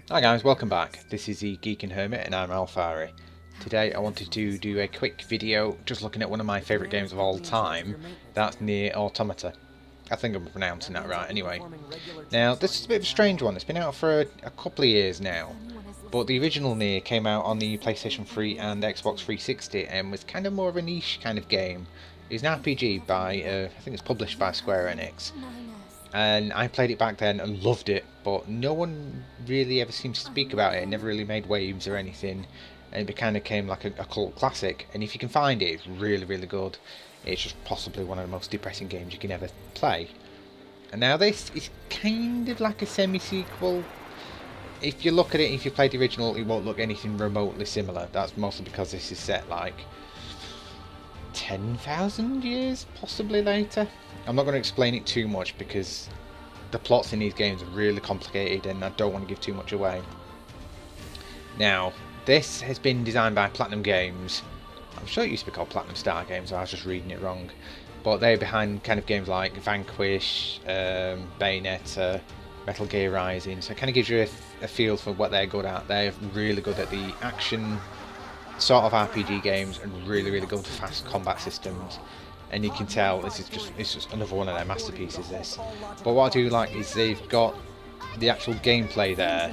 Hi guys, welcome back. This is the Geek and Hermit and I'm Alfari. Today I wanted to do a quick video just looking at one of my favourite games of all time. That's Nier Automata. I think I'm pronouncing that right anyway. Now this is a bit of a strange one. It's been out for a couple of years now. But the original Nier came out on the PlayStation 3 and Xbox 360 and was kind of more of a niche kind of game. It's an RPG by, I think it's published by Square Enix. And I played it back then and loved it, but no one really ever seems to speak about it. It never really made waves or anything, and it kind of came like a cult classic. And if you can find it, it's really, really good. It's just possibly one of the most depressing games you can ever play. And now this is kind of like a semi-sequel. If you look at it, if you played the original, it won't look anything remotely similar. That's mostly because this is set like 10,000 years possibly later. I'm not going to explain it too much because the plots in these games are really complicated and I don't want to give too much away. Now, this has been designed by Platinum Games. I'm sure it used to be called Platinum Star Games, so I was just reading it wrong. But they're behind kind of games like Vanquish, Bayonetta, Metal Gear Rising, so it kind of gives you a feel for what they're good at. They're really good at the action sort of RPG games and really, really good fast combat systems. And you can tell this is just another one of their masterpieces, this. But what I do like is they've got the actual gameplay there,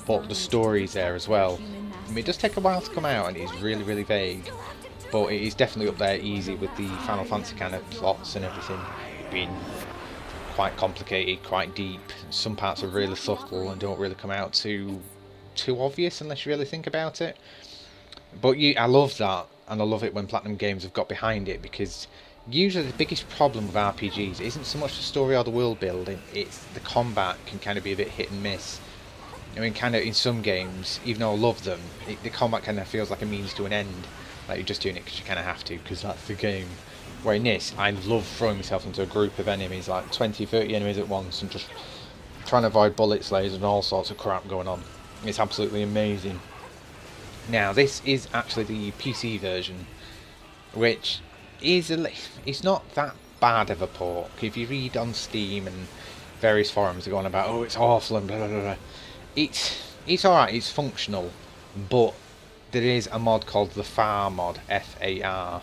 but the story's there as well. I mean, it does take a while to come out and it's really, really vague, but it is definitely up there easy with the Final Fantasy kind of plots and everything being quite complicated, quite deep. Some parts are really subtle and don't really come out too obvious unless you really think about it. But I love that, and I love it when Platinum Games have got behind it, because usually the biggest problem with RPGs isn't so much the story or the world building, it's the combat can kind of be a bit hit and miss. I mean, kind of in some games, even though I love them, the combat kind of feels like a means to an end. Like you're just doing it because you kind of have to, because that's the game. Where in this, I love throwing myself into a group of enemies, like 20, 30 enemies at once, and just trying to avoid bullets, lasers and all sorts of crap going on. It's absolutely amazing. Now, this is actually the PC version, which is it's not that bad of a port. If you read on Steam and various forums, they're going about, oh, it's awful and blah blah blah. It's alright, it's functional, but there is a mod called the FAR mod, FAR,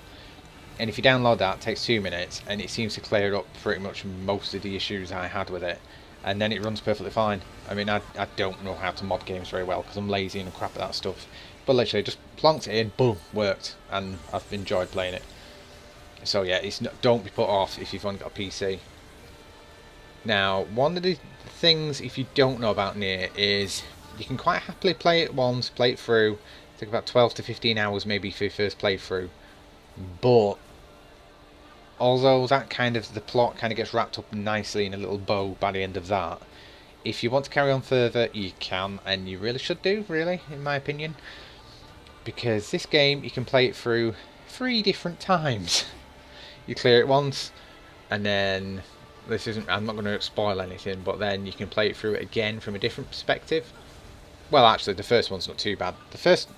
and if you download that, it takes 2 minutes, and it seems to clear up pretty much most of the issues I had with it, and then it runs perfectly fine. I mean, I don't know how to mod games very well because I'm lazy and crap at that stuff. But literally, just plonked it in, boom, worked, and I've enjoyed playing it. So yeah, don't be put off if you've only got a PC. Now, one of the things, if you don't know about Nier, is you can quite happily play it once, play it through. Take about 12 to 15 hours maybe for your first playthrough. But although that the plot kind of gets wrapped up nicely in a little bow by the end of that, if you want to carry on further, you can, and you really should do, really, in my opinion. Because this game, you can play it through 3 different times. You clear it once, and then I'm not going to spoil anything, but then you can play it through again from a different perspective. Well, actually, the first one's not too bad. The first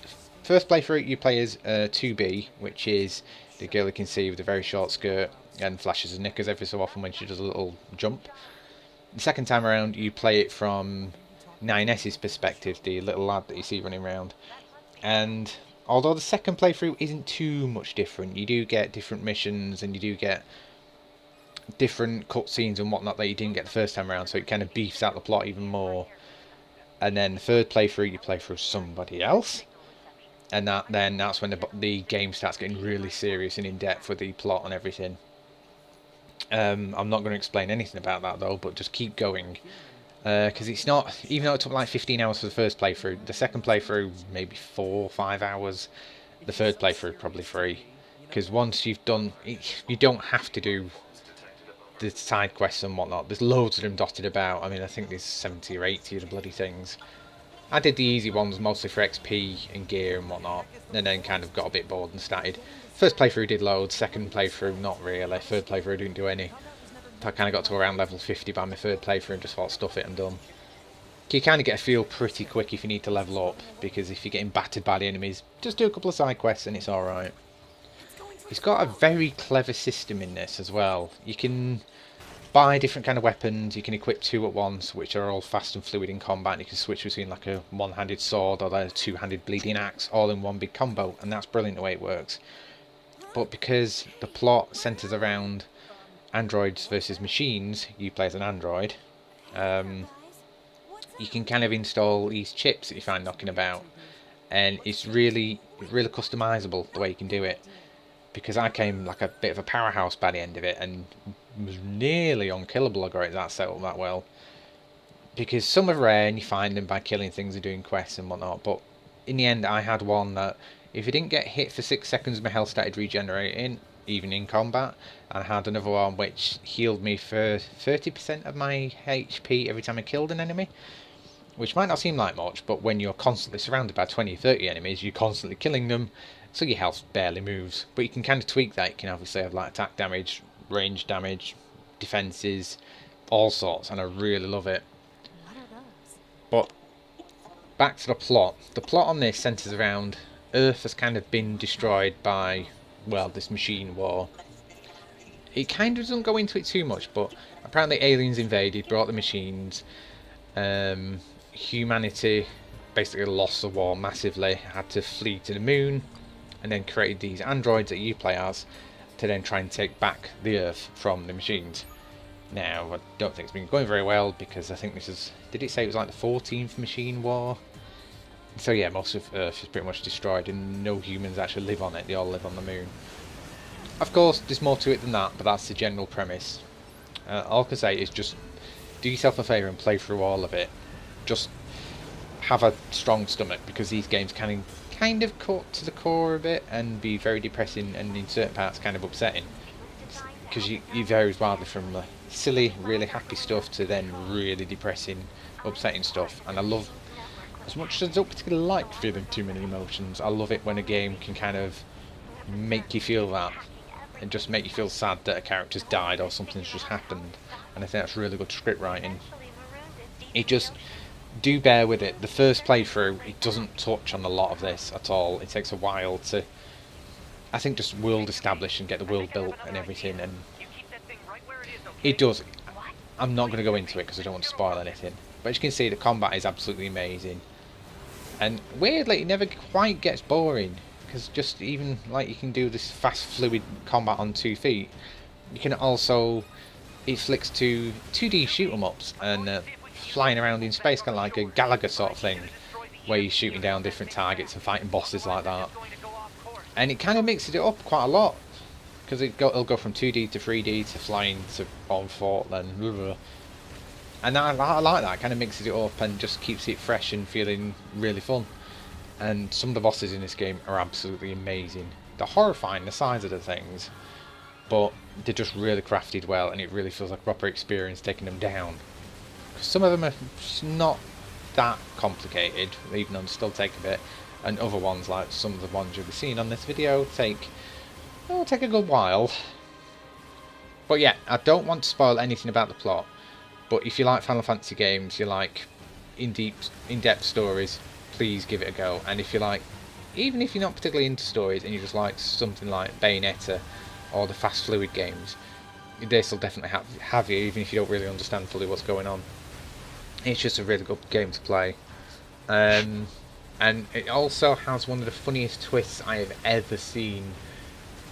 playthrough you play as 2B, which is the girl you can see with a very short skirt and flashes her knickers every so often when she does a little jump. The second time around, you play it from 9S's perspective, the little lad that you see running around. And although the second playthrough isn't too much different, you do get different missions and you do get different cutscenes and whatnot that you didn't get the first time around, so it kind of beefs out the plot even more. And then the third playthrough, you play through somebody else, and that's when the game starts getting really serious and in depth with the plot and everything. I'm not going to explain anything about that though, but just keep going. Because it's not, even though it took like 15 hours for the first playthrough, the second playthrough maybe 4 or 5 hours, the third playthrough probably 3. Because once you've done it, you don't have to do the side quests and whatnot. There's loads of them dotted about. I mean, I think there's 70 or 80 of the bloody things. I did the easy ones mostly for XP and gear and whatnot, and then kind of got a bit bored and started. First playthrough did loads, second playthrough not really, third playthrough didn't do any. I kind of got to around level 50 by my third playthrough and just thought, stuff it, I'm done. You kind of get a feel pretty quick if you need to level up, because if you're getting battered by the enemies, just do a couple of side quests and it's alright. It's got a very clever system in this as well. You can buy different kind of weapons. You can equip 2 at once, which are all fast and fluid in combat. You can switch between like a one-handed sword or a two-handed bleeding axe, all in one big combo, and that's brilliant the way it works. But because the plot centres around androids versus machines, you play as an android, you can kind of install these chips that you find knocking about, and it's really customizable the way you can do it. Because I came like a bit of a powerhouse by the end of it and was nearly unkillable. I got it that set up that well. Because some are rare and you find them by killing things and doing quests and whatnot, but in the end I had one that if it didn't get hit for 6 seconds my health started regenerating, even in combat, and I had another one which healed me for 30% of my HP every time I killed an enemy. Which might not seem like much, but when you're constantly surrounded by 20 or 30 enemies, you're constantly killing them, so your health barely moves. But you can kind of tweak that. You can obviously have like attack damage, range damage, defences, all sorts, and I really love it. But back to the plot. The plot on this centres around Earth has kind of been destroyed by, well, this machine war. It kind of doesn't go into it too much, but apparently aliens invaded, brought the machines. Humanity basically lost the war massively, had to flee to the moon, and then created these androids that you play as to then try and take back the Earth from the machines. Now, I don't think it's been going very well, because I think this is, did it say it was like the 14th machine war? So yeah, most of Earth is pretty much destroyed and no humans actually live on it, they all live on the moon. Of course, there's more to it than that, but that's the general premise. All I can say is just do yourself a favour and play through all of it. Just have a strong stomach, because these games can kind of cut to the core a bit and be very depressing, and in certain parts kind of upsetting, because you vary wildly from silly, really happy stuff to then really depressing, upsetting stuff. And I love, as much as I don't particularly like feeling too many emotions, I love it when a game can kind of make you feel that, and just make you feel sad that a character's died or something's just happened. And I think that's really good script writing. It just, do bear with it. The first playthrough, it doesn't touch on a lot of this at all. It takes a while to, I think, just world establish and get the world built and everything, and it does. I'm not going to go into it because I don't want to spoil anything, but as you can see, the combat is absolutely amazing, and weirdly it never quite gets boring, because just even like you can do this fast fluid combat on 2 feet, you can also, it flicks to 2D shoot 'em ups and flying around in space, kind of like a Galaga sort of thing, where you're shooting down different targets and fighting bosses like that. And it kind of mixes it up quite a lot, because it'll go from 2D to 3D to flying to on foot, then blah, blah. And I like that. It kind of mixes it up and just keeps it fresh and feeling really fun. And some of the bosses in this game are absolutely amazing. They're horrifying, the size of the things, but they're just really crafted well, and it really feels like a proper experience taking them down. Some of them are not that complicated, even though they still take a bit, and other ones, like some of the ones you'll be seeing on this video, take a good while. But yeah, I don't want to spoil anything about the plot, but if you like Final Fantasy games, you like in-depth stories, please give it a go. And if you like, even if you're not particularly into stories and you just like something like Bayonetta or the fast fluid games, this will definitely have you, even if you don't really understand fully what's going on. It's just a really good game to play, and it also has one of the funniest twists I have ever seen.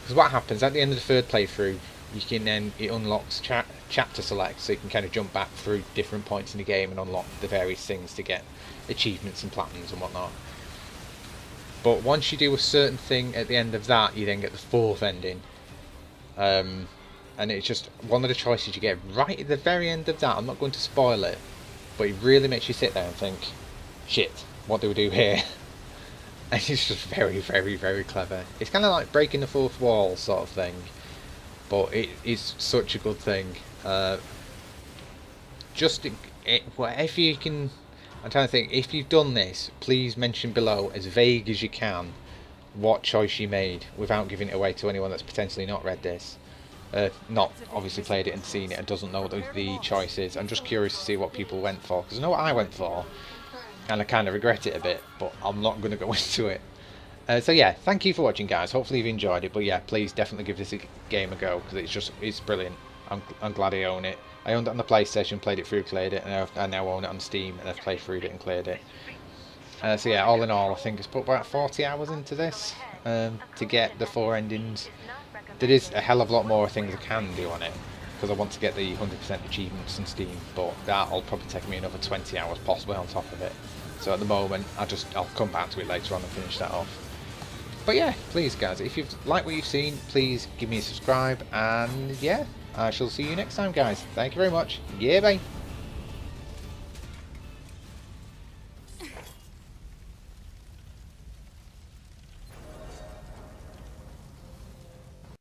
Because what happens at the end of the 3rd playthrough, you can then, it unlocks chapter select, so you can kind of jump back through different points in the game and unlock the various things to get achievements and platinums and whatnot. But once you do a certain thing at the end of that, you then get the 4th ending. And it's just one of the choices you get right at the very end of that. I'm not going to spoil it, but it really makes you sit there and think, shit, what do we do here? And it's just very, very, very clever. It's kind of like breaking the 4th wall sort of thing, but it is such a good thing. Whatever you can, I'm trying to think, if you've done this, please mention below, as vague as you can, what choice you made, without giving it away to anyone that's potentially not read this. Not obviously played it and seen it and doesn't know the choice is. I'm just curious to see what people went for, because I know what I went for, and I kind of regret it a bit, but I'm not going to go into it. So yeah, thank you for watching, guys. Hopefully you've enjoyed it, but yeah, please definitely give this game a go, because it's brilliant. I'm glad I own it, I owned it on the PlayStation, played it through, cleared it, and I now own it on Steam, and I've played through it and cleared it. So yeah, all in all, I think it's put about 40 hours into this to get the 4 endings. There is a hell of a lot more things I can do on it, because I want to get the 100% achievements on Steam, but that'll probably take me another 20 hours possibly on top of it. So at the moment, I'll come back to it later on and finish that off. But yeah, please guys, if you've liked what you've seen, please give me a subscribe, and yeah, I shall see you next time guys. Thank you very much. Yeah, bye.